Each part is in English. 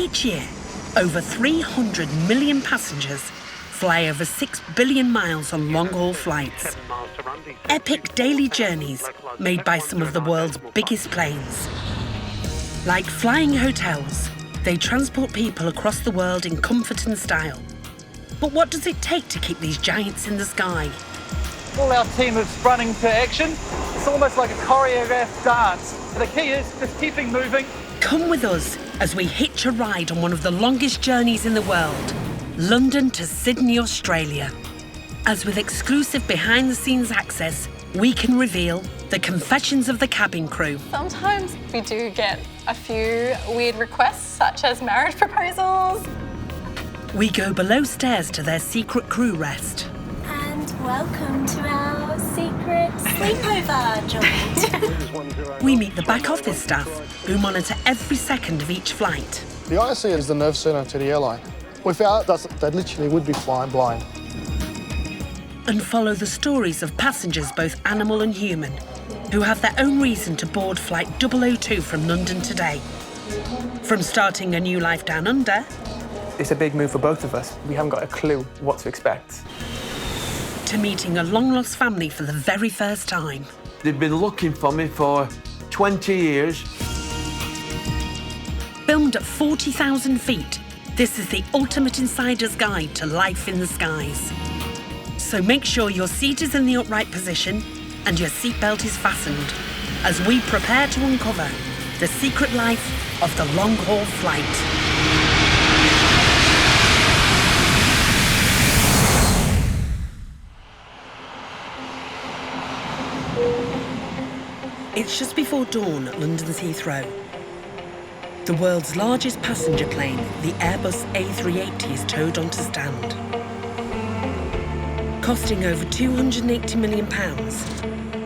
Each year, over 300 million passengers fly over 6 billion miles on long-haul flights. Epic daily journeys made by some of the world's biggest planes. Like flying hotels, they transport people across the world in comfort and style. But what does it take to keep these giants in the sky? All our team is running to action. It's almost like a choreographed dance. The key is just keeping moving. Come with us as we hitch a ride on one of the longest journeys in the world, London to Sydney, Australia. As with exclusive behind-the-scenes access, we can reveal the confessions of the cabin crew. Sometimes we do get a few weird requests, such as marriage proposals. We go below stairs to their secret crew rest. And welcome to our secret sleepover joint. We meet the back office staff who monitor every second of each flight. The IC is the nerve center to the airline. Without that, they literally would be flying blind. And follow the stories of passengers, both animal and human, who have their own reason to board Flight 002 from London today. From starting a new life down under... It's a big move for both of us. We haven't got a clue what to expect. ...to meeting a long-lost family for the very first time. They've been looking for me for 20 years. Filmed at 40,000 feet, this is the ultimate insider's guide to life in the skies. So make sure your seat is in the upright position and your seatbelt is fastened as we prepare to uncover the secret life of the long-haul flight. It's just before dawn at London's Heathrow. The world's largest passenger plane, the Airbus A380, is towed onto stand. Costing over £280 million,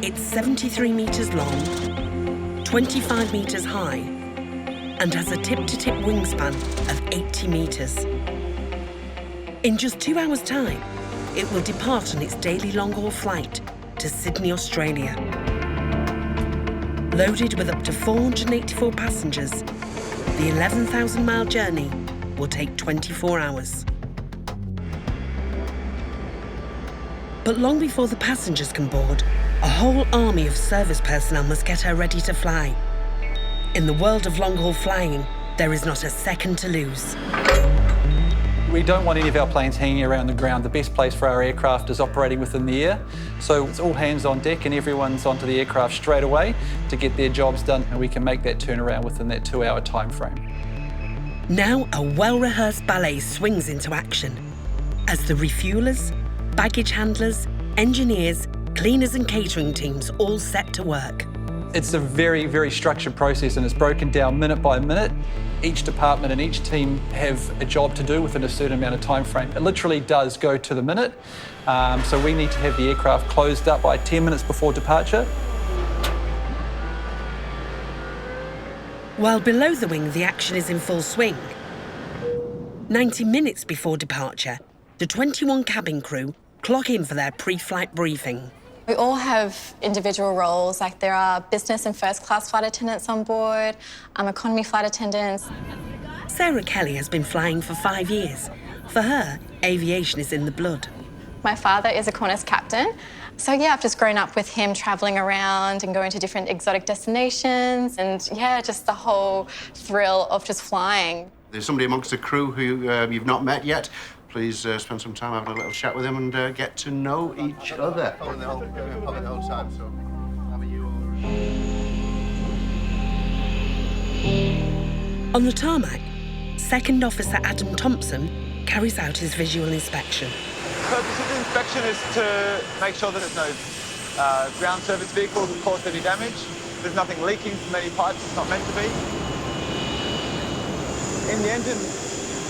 it's 73 metres long, 25 metres high, and has a tip-to-tip wingspan of 80 metres. In just 2 hours' time, it will depart on its daily long-haul flight to Sydney, Australia. Loaded with up to 484 passengers, the 11,000-mile journey will take 24 hours. But long before the passengers can board, a whole army of service personnel must get her ready to fly. In the world of long-haul flying, there is not a second to lose. We don't want any of our planes hanging around the ground. The best place for our aircraft is operating within the air. So it's all hands on deck and everyone's onto the aircraft straight away to get their jobs done, and we can make that turnaround within that 2-hour time frame. Now a well-rehearsed ballet swings into action as the refuelers, baggage handlers, engineers, cleaners and catering teams all set to work. It's a very, very structured process and it's broken down minute by minute. Each department and each team have a job to do within a certain amount of time frame. It literally does go to the minute. So we need to have the aircraft closed up by 10 minutes before departure. While below the wing, the action is in full swing. 90 minutes before departure, the 21 cabin crew clock in for their pre-flight briefing. We all have individual roles, like there are business and first class flight attendants on board, economy flight attendants. Sarah Kelly has been flying for 5 years. For her, aviation is in the blood. My father is a Qantas captain, so yeah, I've just grown up with him travelling around and going to different exotic destinations and yeah, just the whole thrill of just flying. There's somebody amongst the crew who you've not met yet. Please spend some time having a little chat with them and get to know each other. On the tarmac, Second Officer Adam Thompson carries out his visual inspection. The purpose of the inspection is to make sure that there's no ground service vehicles that caused any damage. There's nothing leaking from any pipes it's not meant to be. In the engine,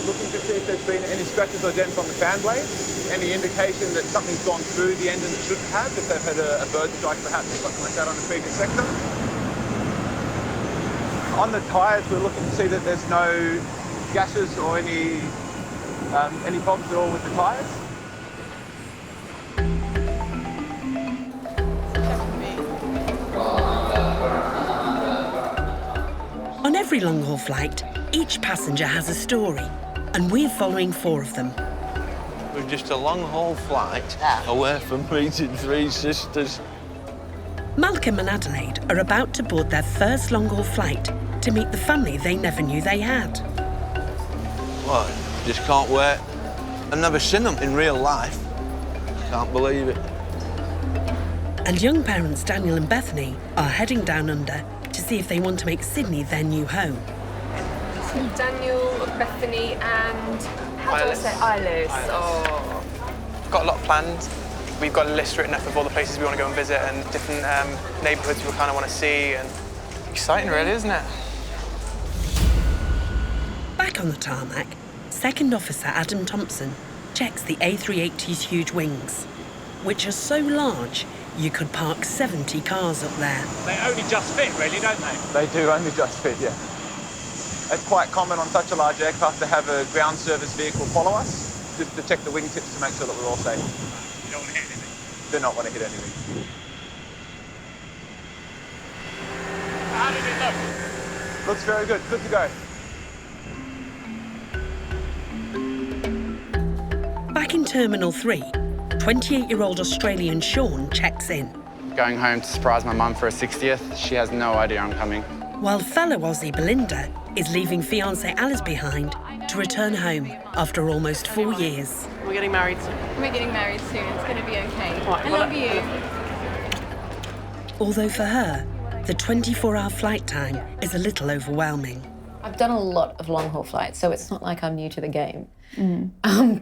looking to see if there's been any scratches or dents on the fan blades, any indication that something's gone through the engine that shouldn't have, if they've had a bird strike perhaps or something like that on the previous sector. On the tyres, we're looking to see that there's no gashes or any problems at all with the tyres. On every long-haul flight, Each passenger has a story, and we're following 4 of them. We're just a long-haul flight away from meeting 3 sisters. Malcolm and Adelaide are about to board their first long-haul flight to meet the family they never knew they had. What? Just can't wait. I've never seen them in real life. Can't believe it. And young parents Daniel and Bethany are heading down under to see if they want to make Sydney their new home. Daniel, Bethany and... How do I say? Iris. Oh. We've got a lot of plans. We've got a list written up of all the places we want to go and visit and different neighbourhoods we kind of want to see. And exciting, really, isn't it? Back on the tarmac, Second Officer Adam Thompson checks the A380's huge wings, which are so large you could park 70 cars up there. They only just fit, really, don't they? They do only just fit, yeah. It's quite common on such a large aircraft to have a ground service vehicle follow us, just to check the wingtips to make sure that we're all safe. You don't want to hit anything? Do not want to hit anything. How did it look? Looks very good. Good to go. Back in Terminal 3, 28-year-old Australian Sean checks in. Going home to surprise my mum for her 60th. She has no idea I'm coming. While fellow Aussie Belinda is leaving fiancé Alice behind to return home after almost 4 years. We're getting married soon. We're getting married soon. It's going to be okay. Right, I love you. Although for her, the 24-hour flight time is a little overwhelming. I've done a lot of long-haul flights, so it's not like I'm new to the game.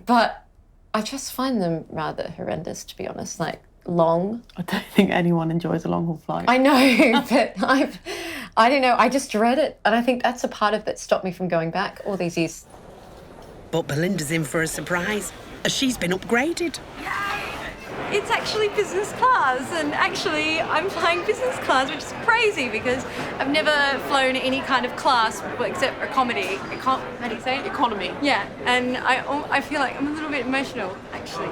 But I just find them rather horrendous, to be honest. Like, long. I don't think anyone enjoys a long-haul flight. I know, but I don't know, I just dread it. And I think that's a part of that stopped me from going back all these years. But Belinda's in for a surprise, as she's been upgraded. It's actually business class, and actually I'm flying business class, which is crazy because I've never flown any kind of class except economy. How do you say it? Economy. Yeah, and I feel like I'm a little bit emotional, actually.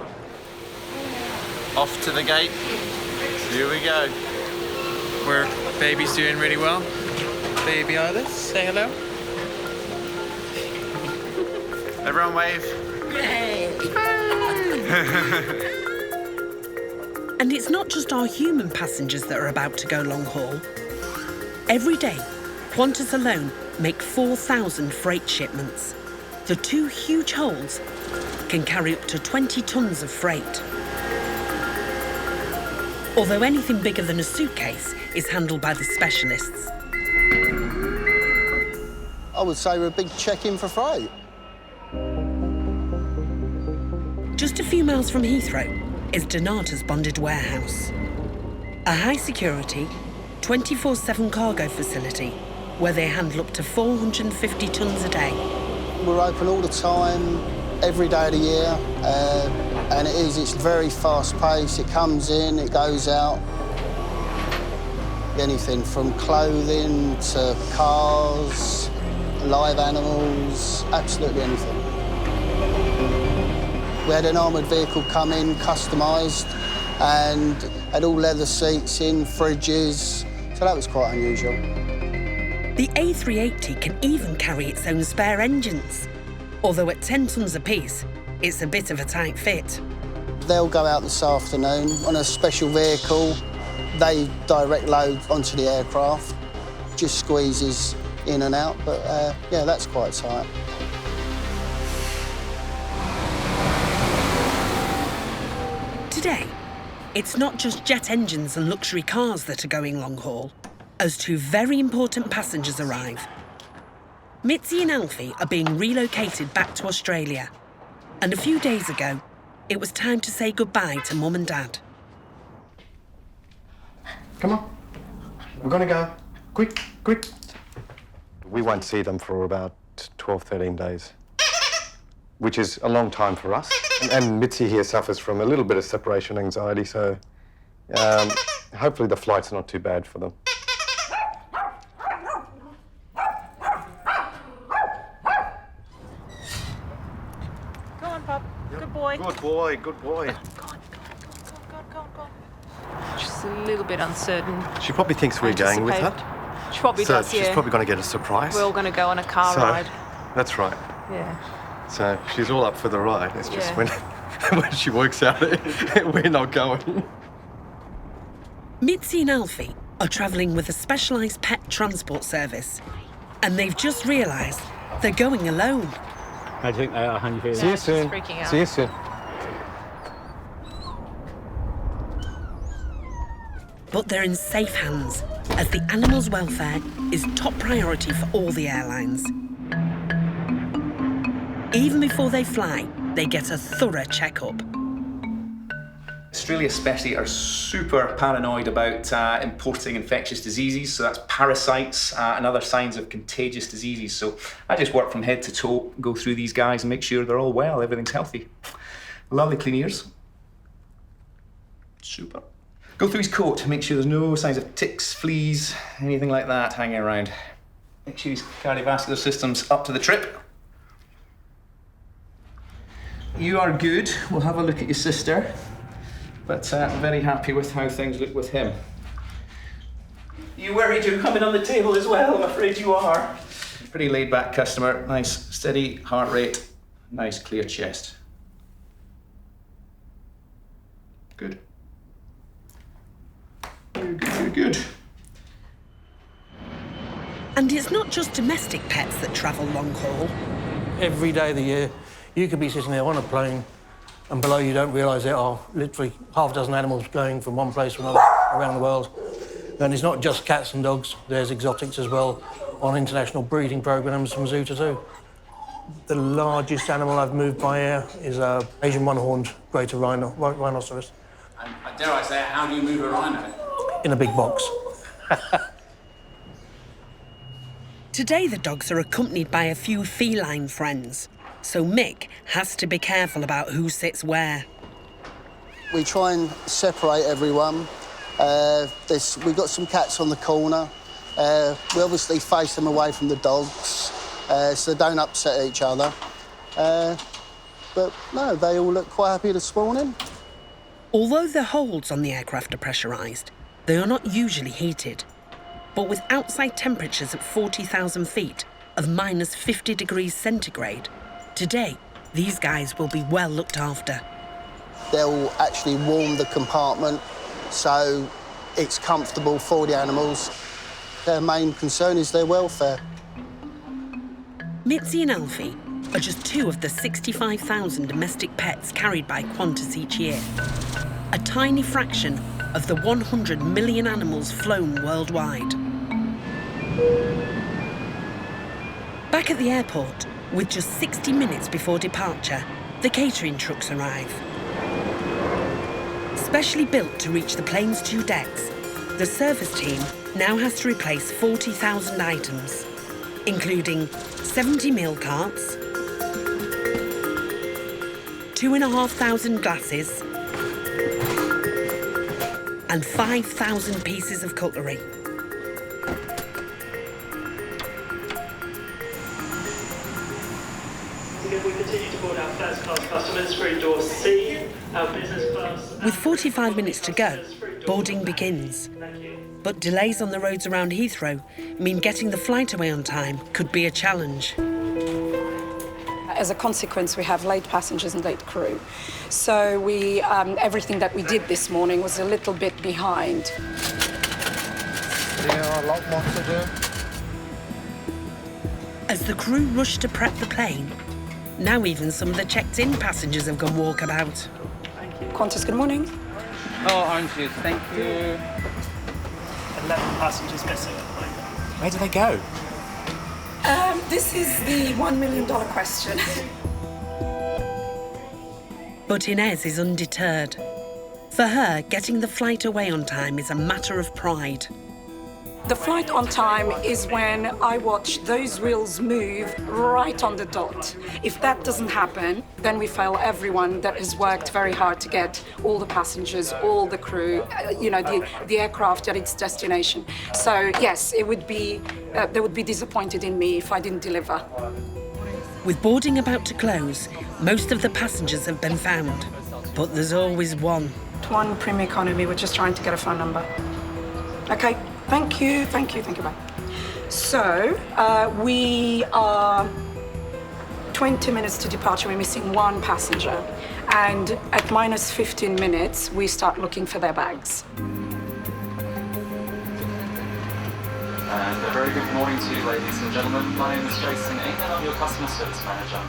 Off to the gate. Here we go. Where baby's doing really well. Baby Alice, say hello. Everyone wave. And it's not just our human passengers that are about to go long haul. Every day, Qantas alone make 4,000 freight shipments. The 2 huge holds can carry up to 20 tonnes of freight. Although anything bigger than a suitcase is handled by the specialists. I would say we're a big check-in for freight. Just a few miles from Heathrow is Donata's bonded warehouse. A high-security, 24/7 cargo facility where they handle up to 450 tonnes a day. We're open all the time, every day of the year, and it's very fast-paced. It comes in, it goes out. Anything from clothing to cars, live animals, absolutely anything. We had an armoured vehicle come in, customised, and had all leather seats in, fridges, so that was quite unusual. The A380 can even carry its own spare engines, although at 10 tonnes apiece, it's a bit of a tight fit. They'll go out this afternoon on a special vehicle. They direct load onto the aircraft, just squeezes in and out, but yeah, that's quite tight. Today, it's not just jet engines and luxury cars that are going long haul, as 2 very important passengers arrive. Mitzi and Alfie are being relocated back to Australia, and a few days ago, it was time to say goodbye to Mum and Dad. Come on. We're going to go. Quick, quick. We won't see them for about 12, 13 days, which is a long time for us. And Mitzi here suffers from a little bit of separation anxiety, so hopefully the flight's not too bad for them. Go on, Pop. Good boy. Good boy, good boy. Just a little bit uncertain. She probably thinks we're going with her. She probably so does, she's yeah. probably going to get a surprise. We're all going to go on a car ride. That's right. Yeah. So she's all up for the ride. It's just Yeah. when she works out we're not going. Mitzi and Alfie are travelling with a specialised pet transport service, and they've just realised they're going alone. How do you think they are? How do you feel? See you soon. freaking out. See you soon. But they're in safe hands, as the animals' welfare is top priority for all the airlines. Even before they fly, they get a thorough checkup. Australia especially are super paranoid about importing infectious diseases, so that's parasites and other signs of contagious diseases. So I just work from head to toe, go through these guys and make sure they're all well, everything's healthy. Lovely clean ears. Super. Go through his coat, make sure there's no signs of ticks, fleas, anything like that hanging around. Make sure his cardiovascular system's up to the trip. You are good. We'll have a look at your sister. But I'm very happy with how things look with him. You worried you're coming on the table as well? I'm afraid you are. Pretty laid-back customer. Nice, steady heart rate. Nice, clear chest. Good. Good. And it's not just domestic pets that travel long haul. Every day of the year, you could be sitting there on a plane and below you don't realise there are literally half a dozen animals going from one place to another around the world. And it's not just cats and dogs, there's exotics as well on international breeding programmes from zoo to zoo. The largest animal I've moved by air is an Asian one-horned greater rhinoceros. And dare I say, how do you move a rhino? In a big box. Today the dogs are accompanied by a few feline friends, so Mick has to be careful about who sits where. We try and separate everyone. We've got some cats on the corner. We obviously face them away from the dogs, so they don't upset each other. But no, they all look quite happy this morning. Although the holds on the aircraft are pressurised, they are not usually heated. But with outside temperatures at 40,000 feet of minus 50 degrees centigrade, today these guys will be well looked after. They'll actually warm the compartment so it's comfortable for the animals. Their main concern is their welfare. Mitzi and Alfie are just two of the 65,000 domestic pets carried by Qantas each year. A tiny fraction of the 100 million animals flown worldwide. Back at the airport, with just 60 minutes before departure, the catering trucks arrive. Specially built to reach the plane's two decks, the service team now has to replace 40,000 items, including 70 meal carts, 2,500 glasses, and 5,000 pieces of cutlery. We continue to board our first class customers through door C, our business class. With 45 minutes to go, boarding begins. But delays on the roads around Heathrow mean getting the flight away on time could be a challenge. As a consequence, we have late passengers and late crew. So everything that we did this morning was a little bit behind. Yeah, a lot more to do. As the crew rush to prep the plane, now even some of the checked-in passengers have gone walkabout. Qantas, good morning. Oh, orange juice, thank you. 11 passengers missing at the moment. Where do they go? This is the $1 million question. But Inez is undeterred. For her, getting the flight away on time is a matter of pride. The flight on time is when I watch those wheels move right on the dot. If that doesn't happen, then we fail everyone that has worked very hard to get all the passengers, all the crew, the aircraft at its destination. So yes, it would be, they would be disappointed in me if I didn't deliver. With boarding about to close, most of the passengers have been found. But there's always one. Premium Economy, we're just trying to get a phone number. Okay. Thank you, bye. So we are 20 minutes to departure. We're missing one passenger. And at minus 15 minutes, we start looking for their bags. And a very good morning to you, ladies and gentlemen. My name is Jason Ing, and I'm your customer service manager.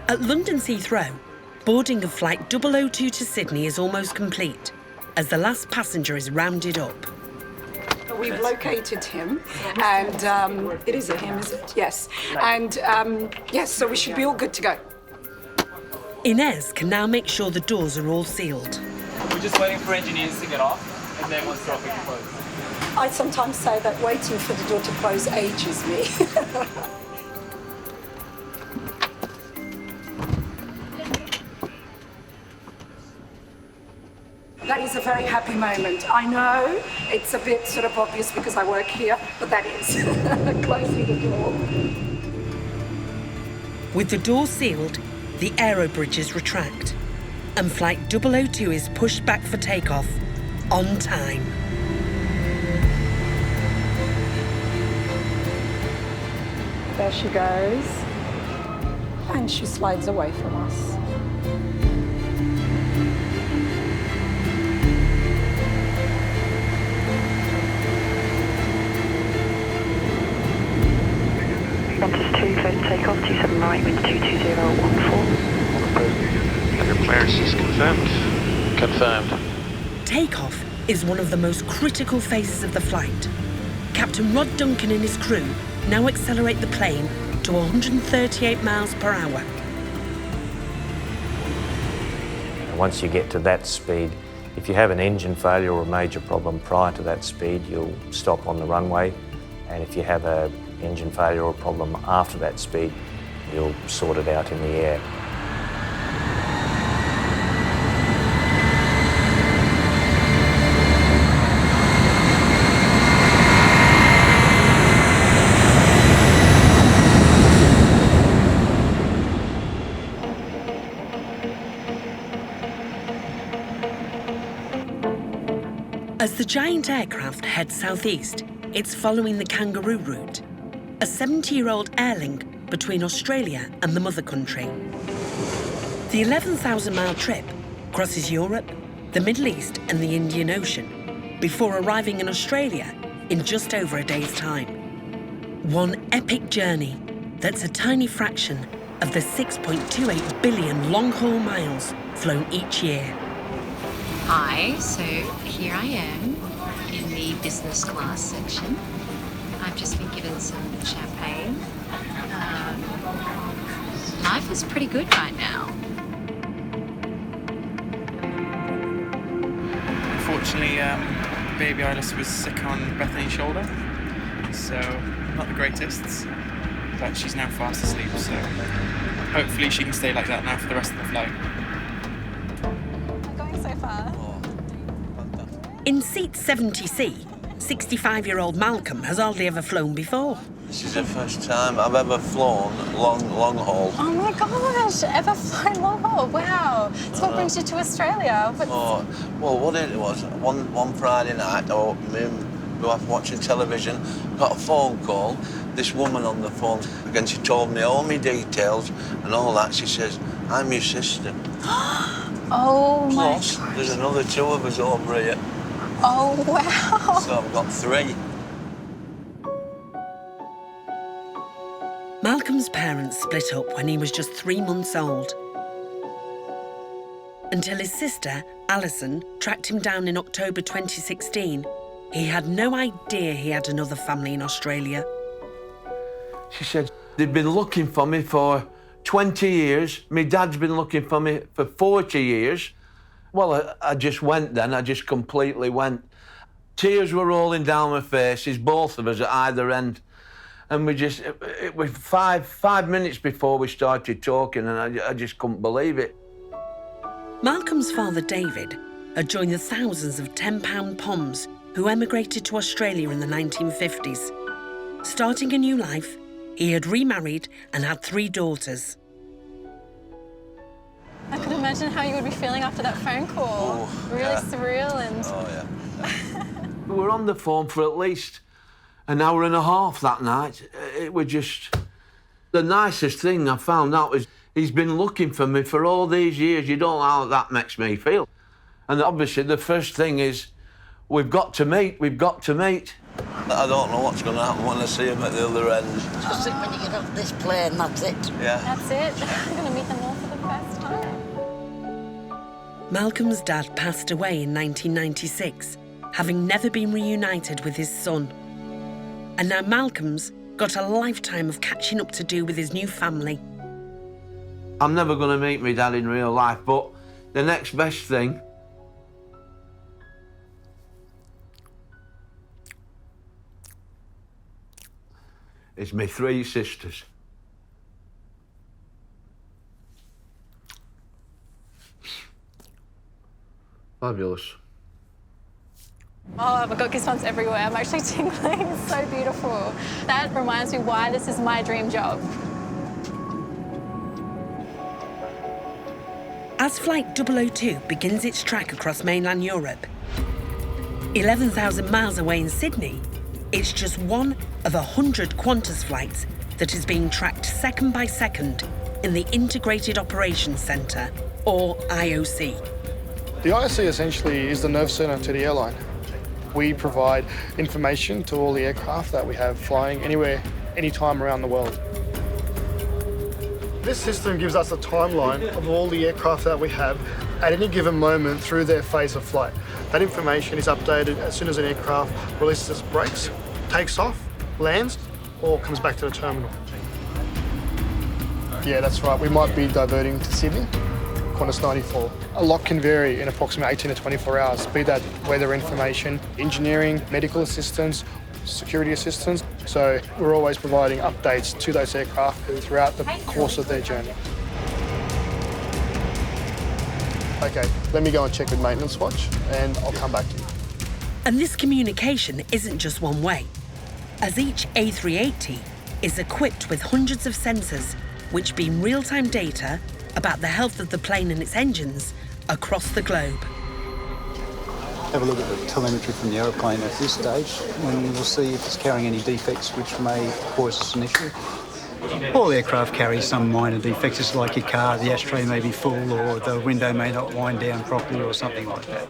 At London's Heathrow, boarding of flight 002 to Sydney is almost complete, as the last passenger is rounded up. We've located him, and it is a him, is it? Yes. And yes, so we should be all good to go. Inez can now make sure the doors are all sealed. We're just waiting for engineers to get off, and then once they're off, we can close. I sometimes say that waiting for the door to close ages me. That is a very happy moment. I know it's a bit sort of obvious because I work here, but that is closing the door. With the door sealed, the aero bridges retract, and flight 002 is pushed back for takeoff on time. There she goes. And she slides away from us. Qantas 2, close to takeoff, 27 right, wind 22014. Your clearance is confirmed. Confirmed. Takeoff is one of the most critical phases of the flight. Captain Rod Duncan and his crew now accelerate the plane to 138 miles per hour. Once you get to that speed, if you have an engine failure or a major problem prior to that speed, you'll stop on the runway. And if you have an engine failure or problem after that speed, you'll sort it out in the air. As the giant aircraft heads southeast, it's following the Kangaroo route, a 70-year-old airlink between Australia and the mother country. The 11,000-mile trip crosses Europe, the Middle East and the Indian Ocean before arriving in Australia in just over a day's time. One epic journey that's a tiny fraction of the 6.28 billion long-haul miles flown each year. Hi, so here I am in the business class section. I've just been given some champagne. Life is pretty good right now. Unfortunately, baby Iris was sick on Bethany's shoulder, so not the greatest, but she's now fast asleep, so hopefully she can stay like that now for the rest of the flight. In seat 70C, 65-year-old Malcolm has hardly ever flown before. This is the first time I've ever flown long haul. Oh my gosh, ever flown long haul? Wow. So what brings you to Australia? Oh, well, what it was, one Friday night, me and my wife watching television, got a phone call, this woman on the phone, and she told me all my details and all that. She says, I'm your sister. Oh my Plus, there's another two of us over here. Oh, wow. So I've got three. Malcolm's parents split up when he was just 3 months old. Until his sister, Alison, tracked him down in October 2016, he had no idea he had another family in Australia. She said, they've been looking for me for 20 years. My dad's been looking for me for 40 years. Well, I just went then. I just completely went. Tears were rolling down my faces, both of us at either end. And it was five minutes before we started talking, and I just couldn't believe it. Malcolm's father, David, had joined the thousands of £10 Poms who emigrated to Australia in the 1950s. Starting a new life, he had remarried and had 3 daughters. I can imagine how you would be feeling after that phone call. Oh, really surreal and... Oh, yeah. We were on the phone for at least an hour and a half that night. It was just... The nicest thing I found out is he's been looking for me for all these years. You don't know how that makes me feel. And obviously the first thing is, we've got to meet. I don't know what's going to happen when I see him at the other end. Just think when you get off this plane, that's it. Yeah. That's it. I'm going to meet them all for the first time. Malcolm's dad passed away in 1996, having never been reunited with his son. And now Malcolm's got a lifetime of catching up to do with his new family. I'm never going to meet my dad in real life, but the next best thing is my 3 sisters. Fabulous. Oh, I've got goosebumps everywhere. I'm actually tingling. It's so beautiful. That reminds me why this is my dream job. As Flight 002 begins its track across mainland Europe, 11,000 miles away in Sydney, it's just one of 100 Qantas flights that is being tracked second by second in the Integrated Operations Centre, or IOC. The IOC essentially is the nerve center to the airline. We provide information to all the aircraft that we have flying anywhere, anytime around the world. This system gives us a timeline of all the aircraft that we have at any given moment through their phase of flight. That information is updated as soon as an aircraft releases brakes, takes off, lands, or comes back to the terminal. Yeah, that's right. We might be diverting to Sydney, Qantas 94. A lot can vary in approximately 18 to 24 hours, be that weather information, engineering, medical assistance, security assistance. So we're always providing updates to those aircraft throughout the course of their journey. Okay, let me go and check with Maintenance Watch and I'll come back to you. And this communication isn't just one way, as each A380 is equipped with hundreds of sensors which beam real-time data about the health of the plane and its engines across the globe. Have a look at the telemetry from the aeroplane at this stage, and we'll see if it's carrying any defects which may cause us an issue. All aircraft carry some minor defects. It's like your car, the ashtray may be full or the window may not wind down properly or something like that.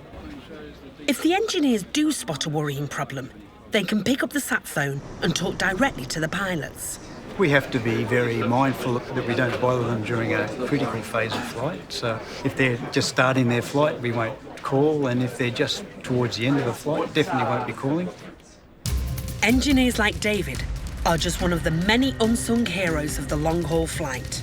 If the engineers do spot a worrying problem, they can pick up the sat phone and talk directly to the pilots. We have to be very mindful that we don't bother them during a critical phase of flight. So if they're just starting their flight, we won't call, and if they're just towards the end of the flight, definitely won't be calling. Engineers like David are just one of the many unsung heroes of the long-haul flight.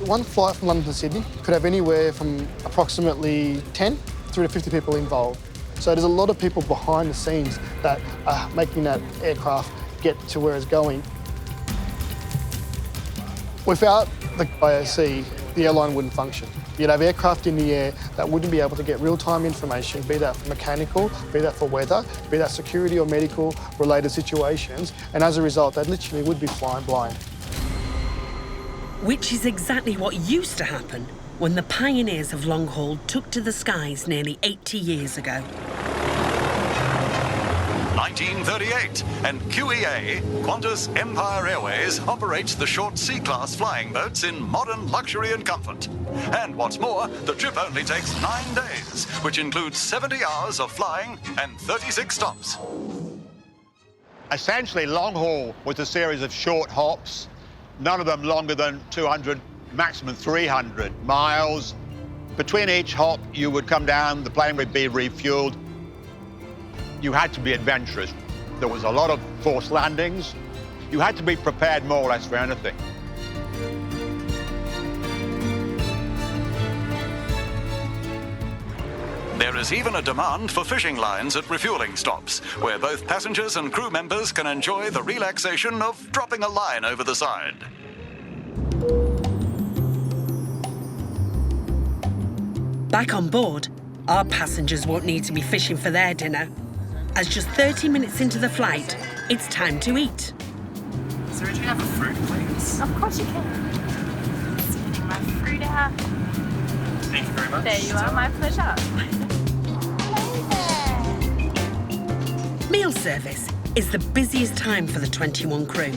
One flight from London to Sydney could have anywhere from approximately 10 through to 50 people involved. So there's a lot of people behind the scenes that are making that aircraft get to where it's going. Without the IOC, the airline wouldn't function. You'd have aircraft in the air that wouldn't be able to get real-time information, be that for mechanical, be that for weather, be that security or medical related situations, and as a result, they literally would be flying blind. Which is exactly what used to happen when the pioneers of long-haul took to the skies nearly 80 years ago. 1938, and QEA, Qantas Empire Airways, operates the short C-class flying boats in modern luxury and comfort. And what's more, the trip only takes 9 days, which includes 70 hours of flying and 36 stops. Essentially, long haul was a series of short hops, none of them longer than 200, maximum 300 miles. Between each hop, you would come down, the plane would be refueled. You had to be adventurous. There was a lot of forced landings. You had to be prepared more or less for anything. There is even a demand for fishing lines at refueling stops, where both passengers and crew members can enjoy the relaxation of dropping a line over the side. Back on board, our passengers won't need to be fishing for their dinner. As just 30 minutes into the flight, it's time to eat. So would you have a fruit, please? Of course you can. Spitting my fruit out. Thank you very much. There you are, my pleasure. Meal service is the busiest time for the 21 crew,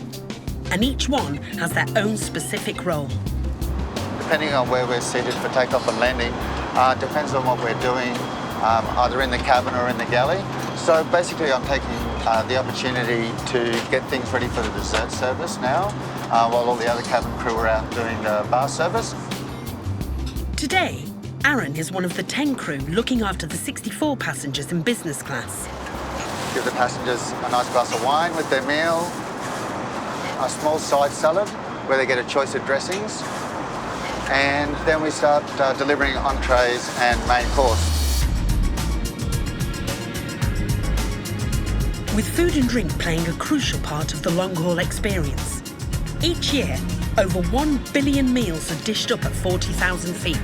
and each one has their own specific role. Depending on where we're seated for takeoff and landing, depends on what we're doing, either in the cabin or in the galley. So basically I'm taking the opportunity to get things ready for the dessert service now, while all the other cabin crew are out doing the bar service. Today, Aaron is one of the 10 crew looking after the 64 passengers in business class. Give the passengers a nice glass of wine with their meal, a small side salad where they get a choice of dressings, and then we start delivering entrees and main course. With food and drink playing a crucial part of the long-haul experience. Each year, over 1 billion meals are dished up at 40,000 feet.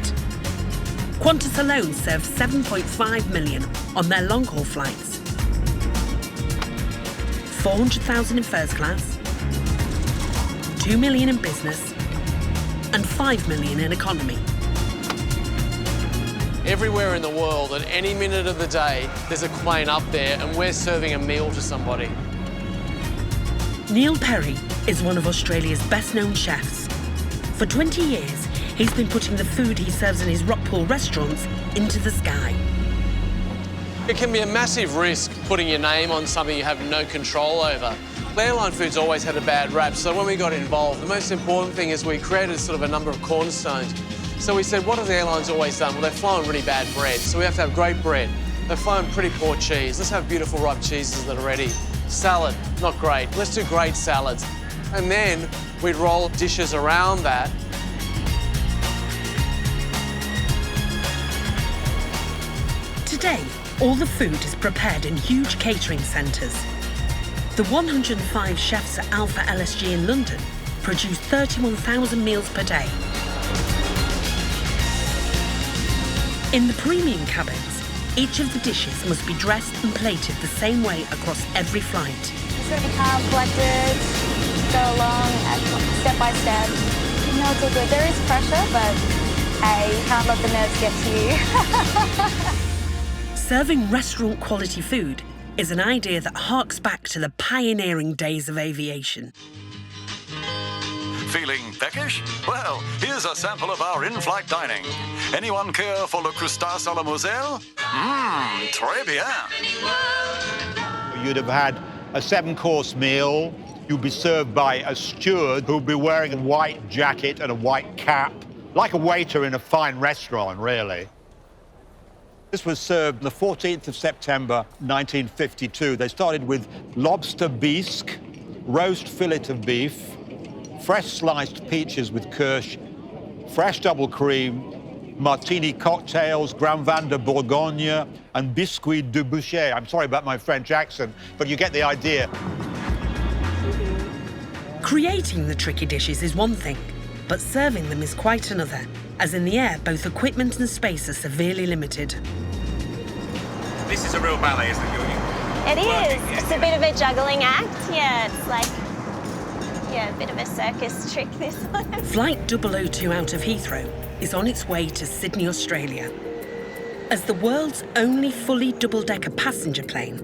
Qantas alone serves 7.5 million on their long-haul flights. 400,000 in first class, 2 million in business, and 5 million in economy. Everywhere in the world, at any minute of the day, there's a plane up there and we're serving a meal to somebody. Neil Perry is one of Australia's best-known chefs. For 20 years, he's been putting the food he serves in his Rockpool restaurants into the sky. It can be a massive risk putting your name on something you have no control over. Airline food's always had a bad rap, so when we got involved, the most important thing is we created sort of a number of cornerstones. So we said, what have the airlines always done? Well, they've flown really bad bread, so we have to have great bread. They've flown pretty poor cheese. Let's have beautiful ripe cheeses that are ready. Salad, not great. Let's do great salads. And then we'd roll dishes around that. Today, all the food is prepared in huge catering centres. The 105 chefs at Alpha LSG in London produce 31,000 meals per day. In the premium cabins, each of the dishes must be dressed and plated the same way across every flight. Just going to be calm, collected, go along step by step. You know, it's all good. There is pressure, but hey, you can't let the nerves get to you. Serving restaurant-quality food is an idea that harks back to the pioneering days of aviation. Feeling peckish? Well, here's a sample of our in-flight dining. Anyone care for le crustacé à la moselle? Très bien. You'd have had a 7-course meal. You'd be served by a steward who'd be wearing a white jacket and a white cap, like a waiter in a fine restaurant, really. This was served the 14th of September, 1952. They started with lobster bisque, roast fillet of beef, fresh sliced peaches with kirsch, fresh double cream, martini cocktails, Grand Vin de Bourgogne, and biscuit de boucher. I'm sorry about my French accent, but you get the idea. Creating the tricky dishes is one thing, but serving them is quite another, as in the air, both equipment and space are severely limited. This is a real ballet, isn't it? It is. It's a bit of a juggling act. Yeah, it's like, a bit of a circus trick, this one. Flight 002 out of Heathrow is on its way to Sydney, Australia. As the world's only fully double-decker passenger plane,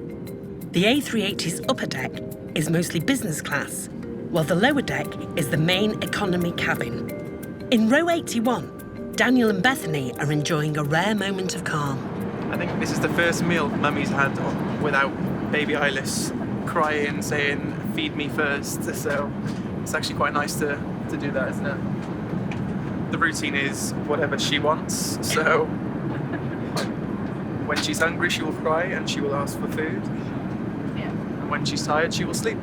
the A380's upper deck is mostly business class, while the lower deck is the main economy cabin. In row 81, Daniel and Bethany are enjoying a rare moment of calm. I think this is the first meal Mummy's had without baby Eilish crying, saying, feed me first. So it's actually quite nice to do that, isn't it? The routine is whatever she wants. So when she's hungry, she will cry and she will ask for food. Yeah. And when she's tired, she will sleep.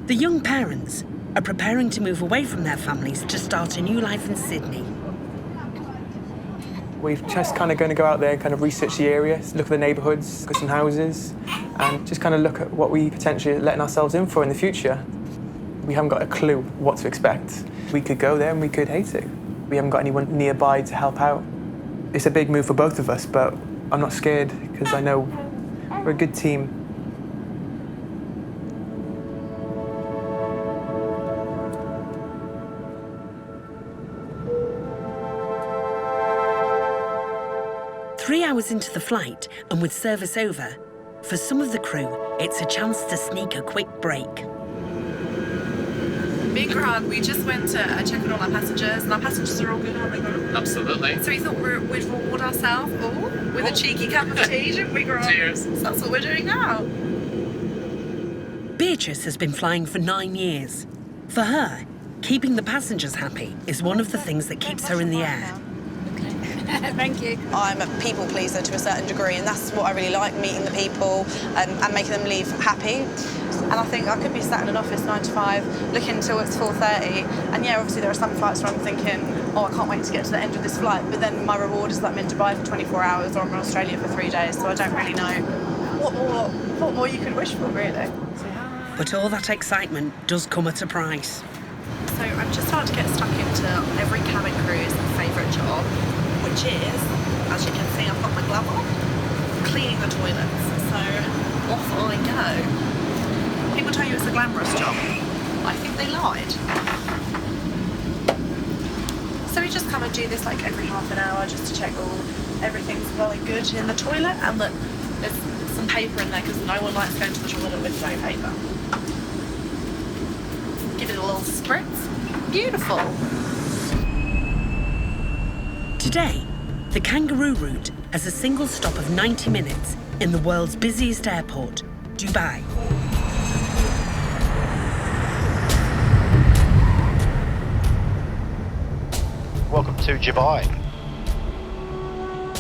The young parents are preparing to move away from their families to start a new life in Sydney. We're just kind of going to go out there and kind of research the area, look at the neighbourhoods, look at some houses, and just kind of look at what we potentially are letting ourselves in for in the future. We haven't got a clue what to expect. We could go there and we could hate it. We haven't got anyone nearby to help out. It's a big move for both of us, but I'm not scared because I know we're a good team. hours into the flight and with service over, for some of the crew, it's a chance to sneak a quick break. Me and Grant, we just went to check on all our passengers, and our passengers are all good, aren't they, Grant? Absolutely. So we thought we'd reward ourselves all with a cheeky cup of tea, didn't we, Grant? Cheers. So that's what we're doing now. Beatrice has been flying for 9 years. For her, keeping the passengers happy is one of the things that keeps her in the air. Thank you. I'm a people pleaser to a certain degree, and that's what I really like, meeting the people and making them leave happy. And I think I could be sat in an office 9 to 5, looking until it's 4:30, and yeah, obviously there are some flights where I'm thinking, oh, I can't wait to get to the end of this flight, but then my reward is that I'm in Dubai for 24 hours or I'm in Australia for 3 days, so I don't really know what more you could wish for, really. But all that excitement does come at a price. So I'm just starting to get stuck into every cabin crew's favourite job, which is, as you can see, I've got my glove on, cleaning the toilets. So off I go. People tell you it's a glamorous job. I think they lied. So we just come and do this like every half an hour just to check everything's well and good in the toilet, and that there's some paper in there because no one likes going to the toilet with no paper. Give it a little spritz. Beautiful. Today, the Kangaroo route has a single stop of 90 minutes in the world's busiest airport, Dubai. Welcome to Dubai.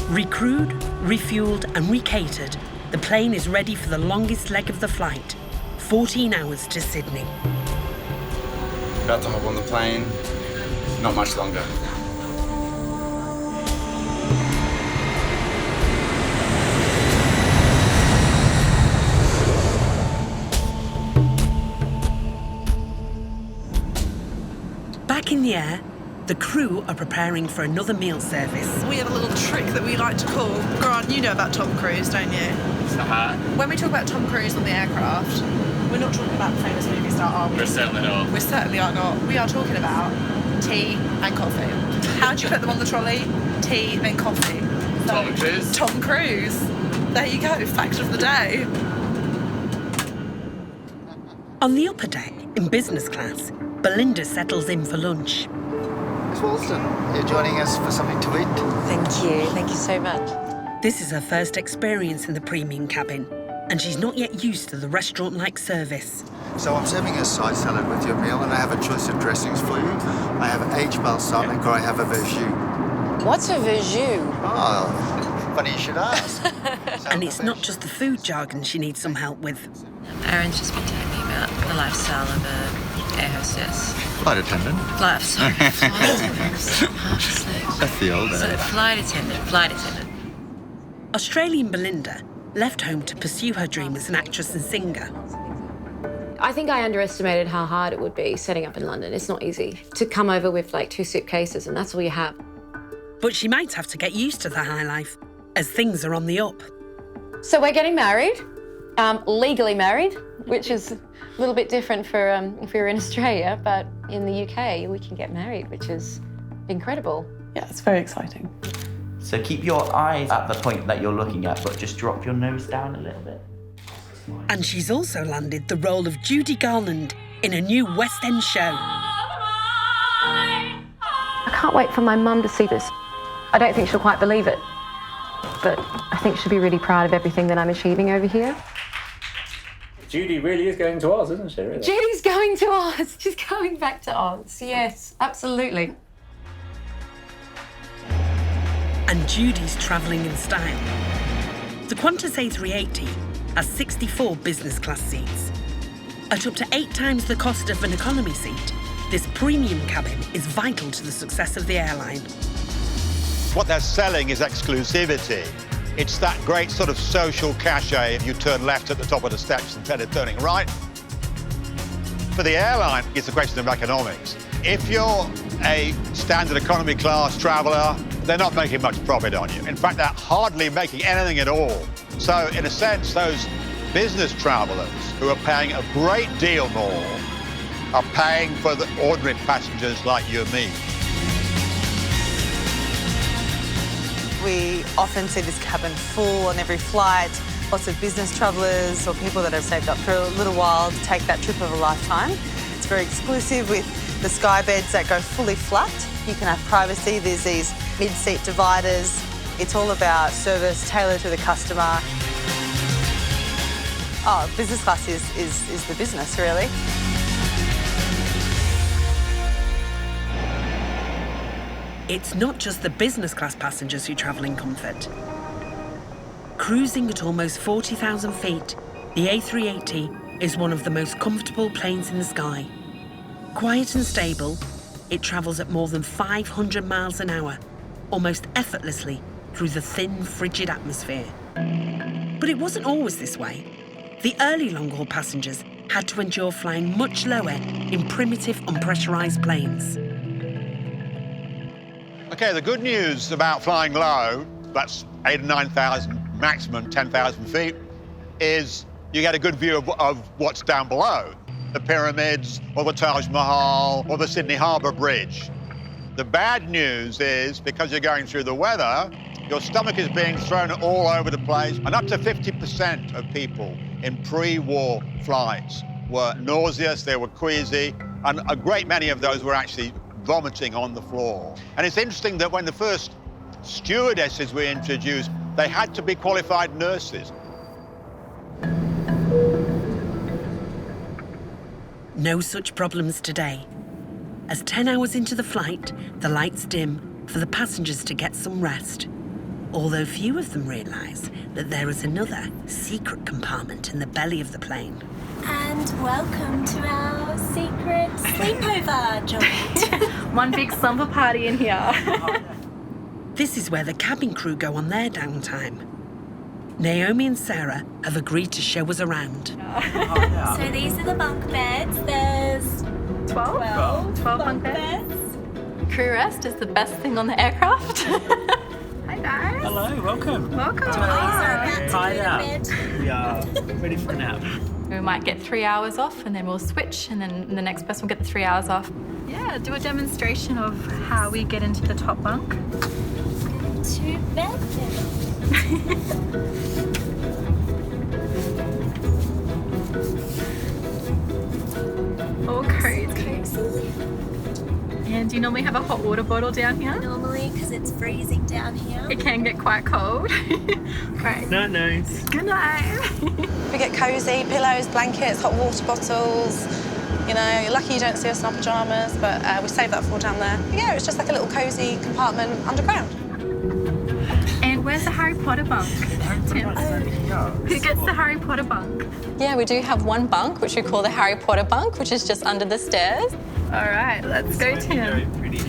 Recrewed, refueled and recatered, the plane is ready for the longest leg of the flight, 14 hours to Sydney. About to hop on the plane, not much longer. Back in the air, the crew are preparing for another meal service. We have a little trick that we like to call, Grant, you know about Tom Cruise, don't you? When we talk about Tom Cruise on the aircraft, we're not talking about the famous movie star, are we? We're certainly not. We certainly are not. We are talking about tea and coffee. How do you put them on the trolley? Tea and coffee. Tom Cruise. Tom Cruise. There you go, fact of the day. On the upper deck, in business class, Belinda settles in for lunch. Miss Walston, you're joining us for something to eat? Thank you so much. This is her first experience in the premium cabin, and she's not yet used to the restaurant-like service. So I'm serving a side salad with your meal, and I have a choice of dressings for you. I have aged balsamic, or I have a verjus. What's a verjus? Oh, funny you should ask. And it's not just the food jargon she needs some help with. Aaron's just been telling me about the lifestyle of a air hostess. Flight attendant. Flight attendant. That's the old So age. flight attendant. Australian Belinda left home to pursue her dream as an actress and singer. I think I underestimated how hard it would be setting up in London. It's not easy to come over with like 2 suitcases and that's all you have. But she might have to get used to the high life, as things are on the up. So we're getting married, legally married, which is a little bit different for if we were in Australia, but in the UK we can get married, which is incredible. Yeah, it's very exciting. So keep your eyes at the point that you're looking at, but just drop your nose down a little bit. And she's also landed the role of Judy Garland in a new West End show. I can't wait for my mum to see this. I don't think she'll quite believe it, but I think she'll be really proud of everything that I'm achieving over here. Judy really is going to Oz, isn't she? Really? Judy's going to Oz. She's going back to Oz. Yes, absolutely. And Judy's travelling in style. The Qantas A380 has 64 business class seats. At up to 8 times the cost of an economy seat, this premium cabin is vital to the success of the airline. What they're selling is exclusivity. It's that great sort of social cachet if you turn left at the top of the steps instead of turning right. For the airline, it's a question of economics. If you're a standard economy class traveller, they're not making much profit on you. In fact, they're hardly making anything at all. So, in a sense, those business travellers who are paying a great deal more are paying for the ordinary passengers like you and me. We often see this cabin full on every flight. Lots of business travellers or people that have saved up for a little while to take that trip of a lifetime. It's very exclusive with the sky beds that go fully flat. You can have privacy. There's these mid-seat dividers. It's all about service tailored to the customer. Oh, business class is the business, really. It's not just the business class passengers who travel in comfort. Cruising at almost 40,000 feet, the A380 is one of the most comfortable planes in the sky. Quiet and stable, it travels at more than 500 miles an hour, almost effortlessly through the thin, frigid atmosphere. But it wasn't always this way. The early long-haul passengers had to endure flying much lower in primitive, unpressurised planes. Okay, the good news about flying low, that's 8,000 or 9,000, maximum 10,000 feet, is you get a good view of what's down below. The pyramids, or the Taj Mahal, or the Sydney Harbour Bridge. The bad news is, because you're going through the weather, your stomach is being thrown all over the place, and up to 50% of people in pre-war flights were nauseous, they were queasy, and a great many of those were actually vomiting on the floor. And it's interesting that when the first stewardesses were introduced, they had to be qualified nurses. No such problems today. As 10 hours into the flight, the lights dim for the passengers to get some rest. Although few of them realise that there is another secret compartment in the belly of the plane. And welcome to our secret sleepover joint. One big slumber party in here. This is where the cabin crew go on their downtime. Naomi and Sarah have agreed to show us around. So these are the bunk beds. There's 12 bunk beds. Crew rest is the best thing on the aircraft. Hi guys. Hello, welcome. Welcome. Tired out. We are ready for a nap. We might get 3 hours off and then we'll switch and then the next person will get the 3 hours off. Yeah, do a demonstration of how we get into the top bunk. To bed then. All cozy. And do you normally have a hot water bottle down here? Normally, because it's freezing down here. It can get quite cold. Great. No, no. Good night. We get cosy, pillows, blankets, hot water bottles. You know, you're lucky you don't see us in our pyjamas, but we save that for down there. But yeah, it's just like a little cosy compartment underground. And where's the Harry Potter bunk, Tim? Who gets the Harry Potter bunk? Yeah, we do have one bunk, which we call the Harry Potter bunk, which is just under the stairs. All right, let's go, Tim. Very pretty.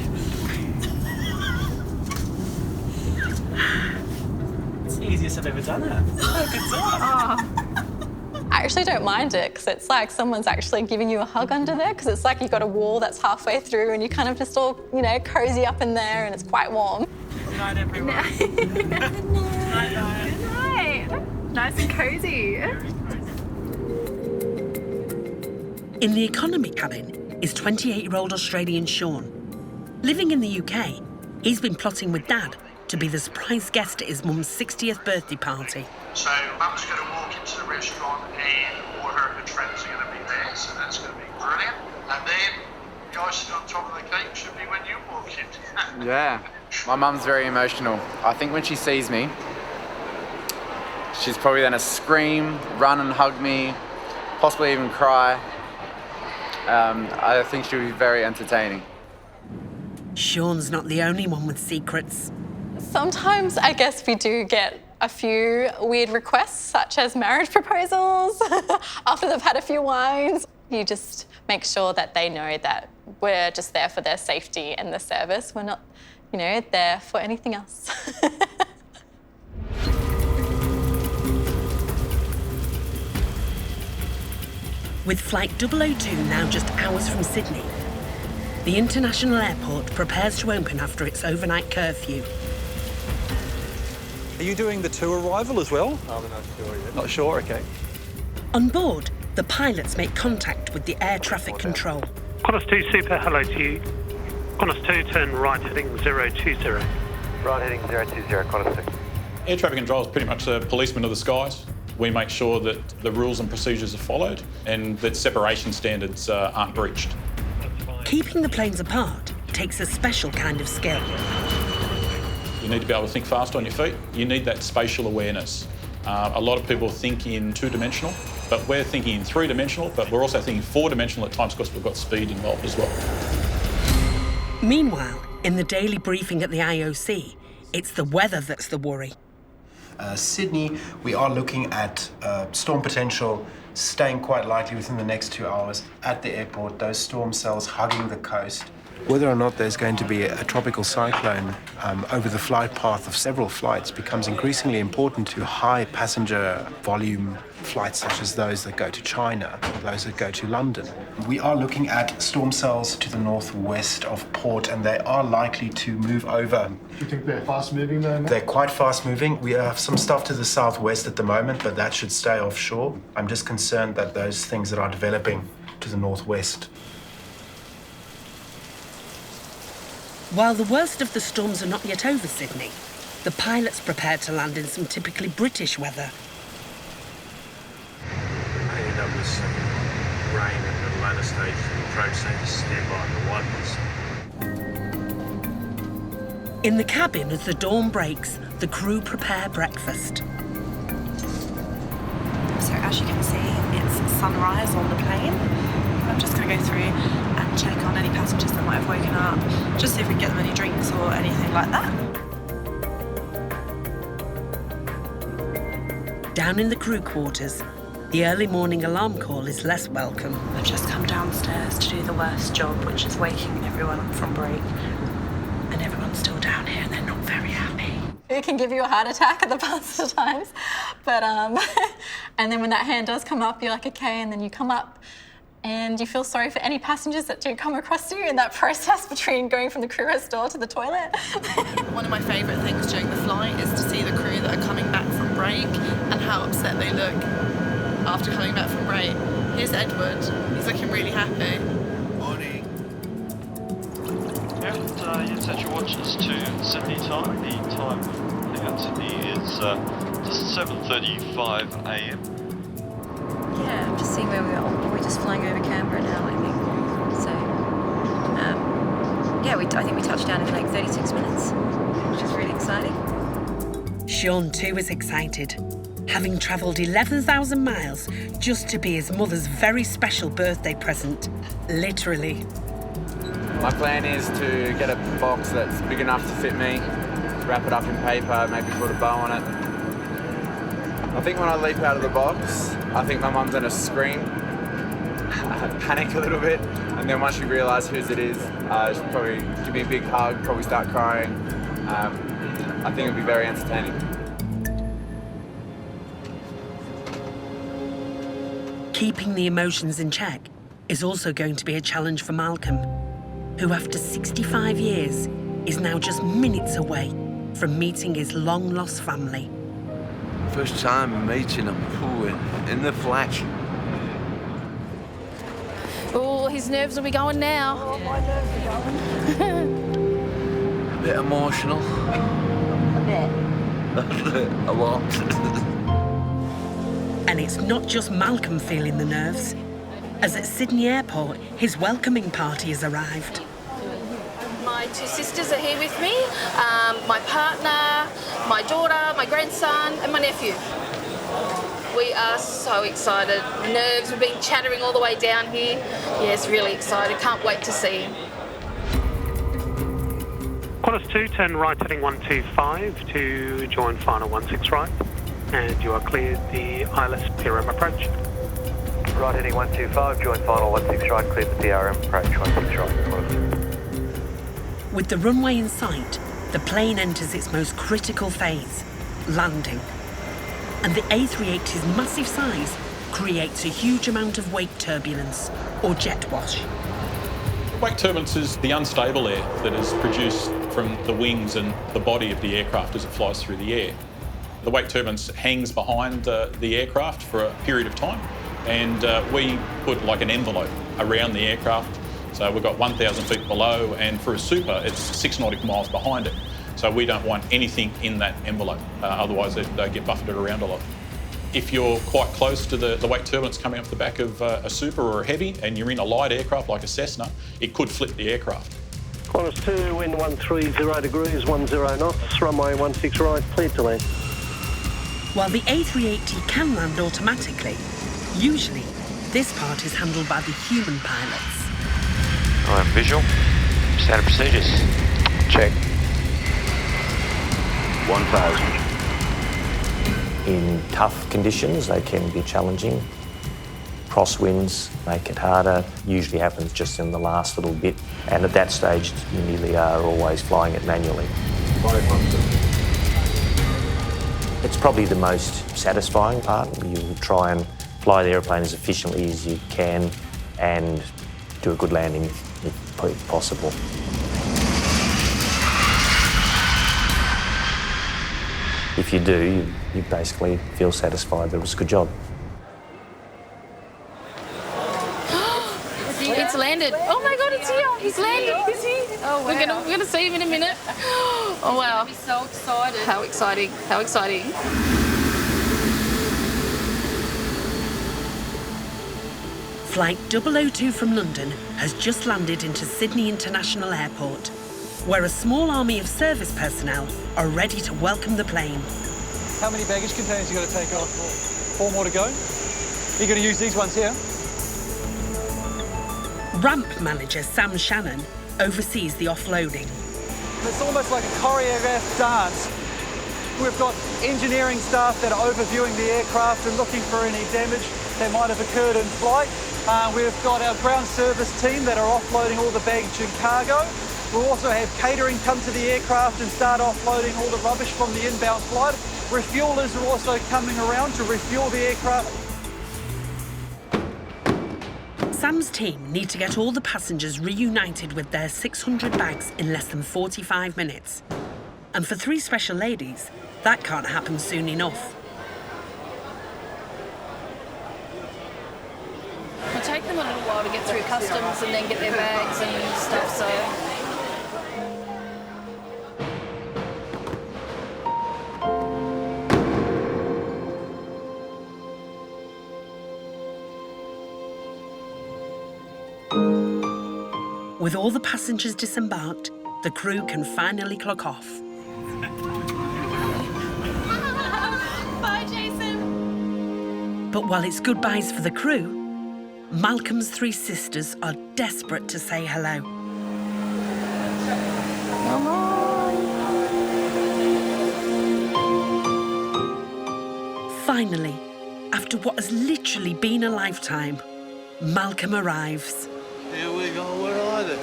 It's the easiest I've ever done it. Oh, good stuff. I actually don't mind it because it's like someone's actually giving you a hug under there because it's like you've got a wall that's halfway through and you kind of just all, you know, cozy up in there and it's quite warm. Good night, everyone. Good night. Nice and cozy. In the economy cabin is 28-year-old Australian Sean. Living in the UK, he's been plotting with Dad to be the surprise guest at his mum's 60th birthday party. So Mum's going to walk into the restaurant and all her good friends are going to be there, so that's going to be brilliant. And then the icing on top of the cake should be when you walk in. Yeah, my mum's very emotional. I think when she sees me, she's probably going to scream, run and hug me, possibly even cry. I think she'll be very entertaining. Sean's not the only one with secrets. Sometimes I guess we do get a few weird requests, such as marriage proposals, after they've had a few wines. You just make sure that they know that we're just there for their safety and the service. We're not, you know, there for anything else. With Flight 002 now just hours from Sydney, the international airport prepares to open after its overnight curfew. Are you doing the to arrival as well? I'm not sure yet. Not sure, OK. On board, the pilots make contact with the air traffic control. Qantas 2 Super, hello to you. Qantas 2, turn right heading 020. Right heading 020, Qantas 2. Air traffic control is pretty much a policeman of the skies. We make sure that the rules and procedures are followed and that separation standards aren't breached. Keeping the planes apart takes a special kind of skill. You need to be able to think fast on your feet. You need that spatial awareness. A lot of people think in two-dimensional, but we're thinking in three-dimensional, but we're also thinking four-dimensional at times because we've got speed involved as well. Meanwhile, in the daily briefing at the IOC, it's the weather that's the worry. Sydney, we are looking at storm potential staying quite likely within the next 2 hours at the airport, those storm cells hugging the coast. Whether or not there's going to be a tropical cyclone over the flight path of several flights becomes increasingly important to high passenger volume flights such as those that go to China, or those that go to London. We are looking at storm cells to the northwest of port, and they are likely to move over. Do you think they're fast moving though, Matt? They're quite fast moving. We have some stuff to the southwest at the moment, but that should stay offshore. I'm just concerned that those things that are developing to the northwest. While the worst of the storms are not yet over Sydney, the pilots prepare to land in some typically British weather. I ended up with some rain at the latter stage of the approach, so just stand by on the white list. In the cabin, as the dawn breaks, the crew prepare breakfast. So as you can see, it's sunrise on the plane. I'm just going to go through and check on any passengers that might have woken up, just see if we can get them any drinks or anything like that. Down in the crew quarters, the early morning alarm call is less welcome. I've just come downstairs to do the worst job, which is waking everyone up from break. And everyone's still down here and they're not very happy. It can give you a heart attack at the best of times. But, and then when that hand does come up, you're like, okay, and then you come up and you feel sorry for any passengers that do come across you in that process between going from the crew rest door to the toilet. One of my favourite things during the flight is to see the crew that are coming back from break and how upset they look after coming back from break. Here's Edward. He's looking really happy. Morning. Yeah, you set your watches to Sydney time. The time heading out to Sydney is just 7:35 a.m. Yeah, I'm just seeing where we are. We're just flying over Canberra now, I think. So, yeah, I think we touched down in like 36 minutes, which is really exciting. Sean too is excited, having travelled 11,000 miles just to be his mother's very special birthday present, literally. My plan is to get a box that's big enough to fit me, wrap it up in paper, maybe put a bow on it. I think when I leap out of the box, I think my mum's gonna scream, panic a little bit, and then once she realises whose it is, she'll probably give me a big hug, probably start crying. I think it'll be very entertaining. Keeping the emotions in check is also going to be a challenge for Malcolm, who after 65 years is now just minutes away from meeting his long-lost family. First time meeting him in the flat. Oh, his nerves will be going now. Oh, my nerves are going. A bit emotional. A bit. A lot. And it's not just Malcolm feeling the nerves, as at Sydney Airport, his welcoming party has arrived. My two sisters are here with me, my partner, my daughter, my grandson and my nephew. We are so excited. Nerves, we've been chattering all the way down here. Yes, really excited. Can't wait to see him. Qantas 2, turn right heading 125 to join final 16 right. And you are cleared the ILS PRM approach. Right heading 125, join final 16 right, cleared the PRM approach 16 right. With the runway in sight, the plane enters its most critical phase, landing. And the A380's massive size creates a huge amount of wake turbulence, or jet wash. Wake turbulence is the unstable air that is produced from the wings and the body of the aircraft as it flies through the air. The wake turbulence hangs behind the aircraft for a period of time, and we put like an envelope around the aircraft. So we've got 1,000 feet below, and for a super, it's 6 nautical miles behind it. So So we don't want anything in that envelope, otherwise they get buffeted around a lot. If you're quite close to the weight turbulence coming off the back of a super or a heavy and you're in a light aircraft like a Cessna, it could flip the aircraft. Qantas 2, wind 130 degrees, 10 knots, runway 16 right, cleared to land. While the A380 can land automatically, usually this part is handled by the human pilots. All right, visual. Standard procedures. Check. 1000. In tough conditions, they can be challenging. Crosswinds make it harder. Usually happens just in the last little bit. And at that stage, you nearly are always flying it manually. It's probably the most satisfying part. You try and fly the airplane as efficiently as you can and do a good landing if possible. If you do, you basically feel satisfied that it was a good job. It's landed. Oh my God, it's here. He's landed. Is he? Oh, wow. We're gonna see him in a minute. Oh wow. I'm so excited. How exciting. How exciting. Flight 002 from London has just landed into Sydney International Airport, where a small army of service personnel are ready to welcome the plane. How many baggage containers you got to take off? 4 more to go? You're going to use these ones here? Ramp manager Sam Shannon oversees the offloading. It's almost like a choreographed dance. We've got engineering staff that are overviewing the aircraft and looking for any damage that might have occurred in flight. We've got our ground service team that are offloading all the baggage and cargo. We'll also have catering come to the aircraft and start offloading all the rubbish from the inbound flight. Refuelers are also coming around to refuel the aircraft. Sam's team need to get all the passengers reunited with their 600 bags in less than 45 minutes. And for 3 special ladies, that can't happen soon enough. It'll take them a little while to get through customs and then get their bags and stuff, so. With all the passengers disembarked, the crew can finally clock off. Bye, Jason. But while it's goodbyes for the crew, Malcolm's 3 sisters are desperate to say hello. Come on. Finally, after what has literally been a lifetime, Malcolm arrives. Here we go, where are they?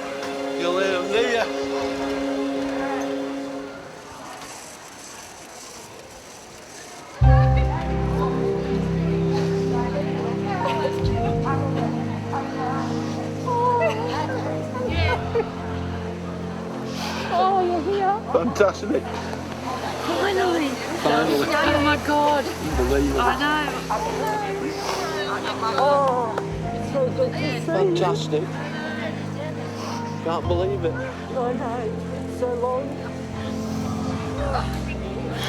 You'll let them there. Oh, you're here. Fantastic. Finally. Finally. Oh my God. Unbelievable. I know. Oh, it's so good to see. Fantastic. Can't believe it. I know. So long.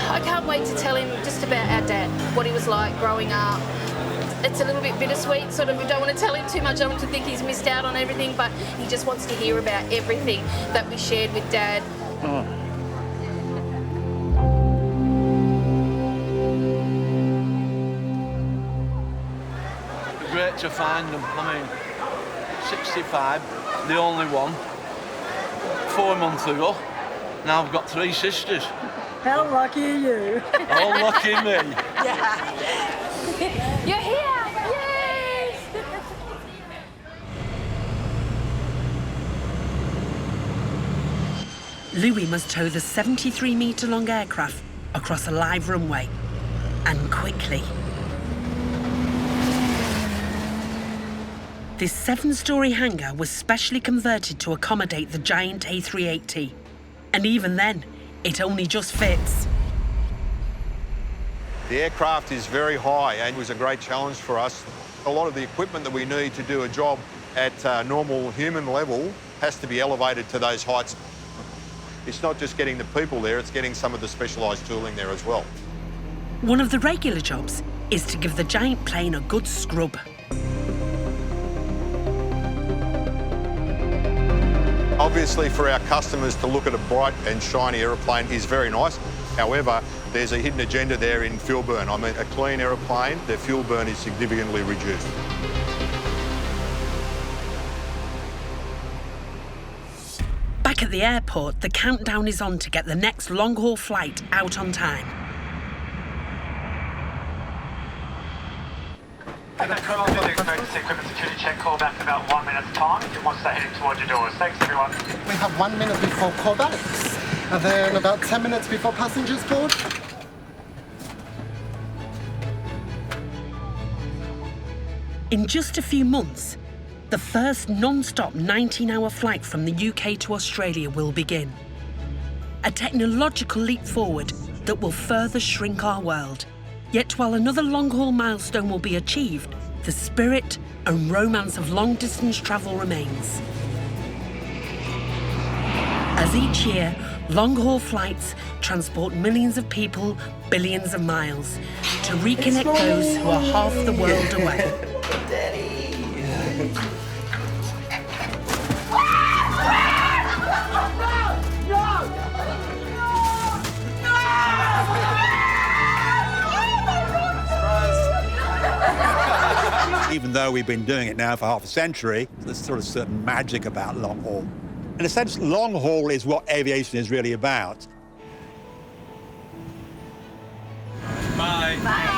I can't wait to tell him just about our dad, what he was like growing up. It's a little bit bittersweet, sort of. We don't want to tell him too much. I don't want to think he's missed out on everything, but he just wants to hear about everything that we shared with Dad. Oh. Great to find them. I mean, 65, the only one. 4 months ago. Now I've got 3 sisters. How lucky are you? Oh, lucky me. You're here! Yay! Louis must tow the 73-metre-long aircraft across a live runway, and quickly. This 7-storey hangar was specially converted to accommodate the giant A380, and even then, it only just fits. The aircraft is very high and was a great challenge for us. A lot of the equipment that we need to do a job at normal human level has to be elevated to those heights. It's not just getting the people there, it's getting some of the specialised tooling there as well. One of the regular jobs is to give the giant plane a good scrub. Obviously, for our customers to look at a bright and shiny aeroplane is very nice. However, there's a hidden agenda there in fuel burn. I mean, a clean aeroplane, their fuel burn is significantly reduced. Back at the airport, the countdown is on to get the next long-haul flight out on time. Emergency equipment security check call back in about 1 minute's time if you want to start heading towards your doors. Thanks, everyone. We have 1 minute before callbacks, and then about 10 minutes before passengers board. In just a few months, the first non-stop 19-hour flight from the UK to Australia will begin. A technological leap forward that will further shrink our world. Yet while another long-haul milestone will be achieved, the spirit and romance of long-distance travel remains. As each year, long-haul flights transport millions of people, billions of miles, to reconnect those who are half the world away. Even though we've been doing it now for half a century, there's sort of certain magic about long haul. In a sense, long haul is what aviation is really about. Bye. Bye.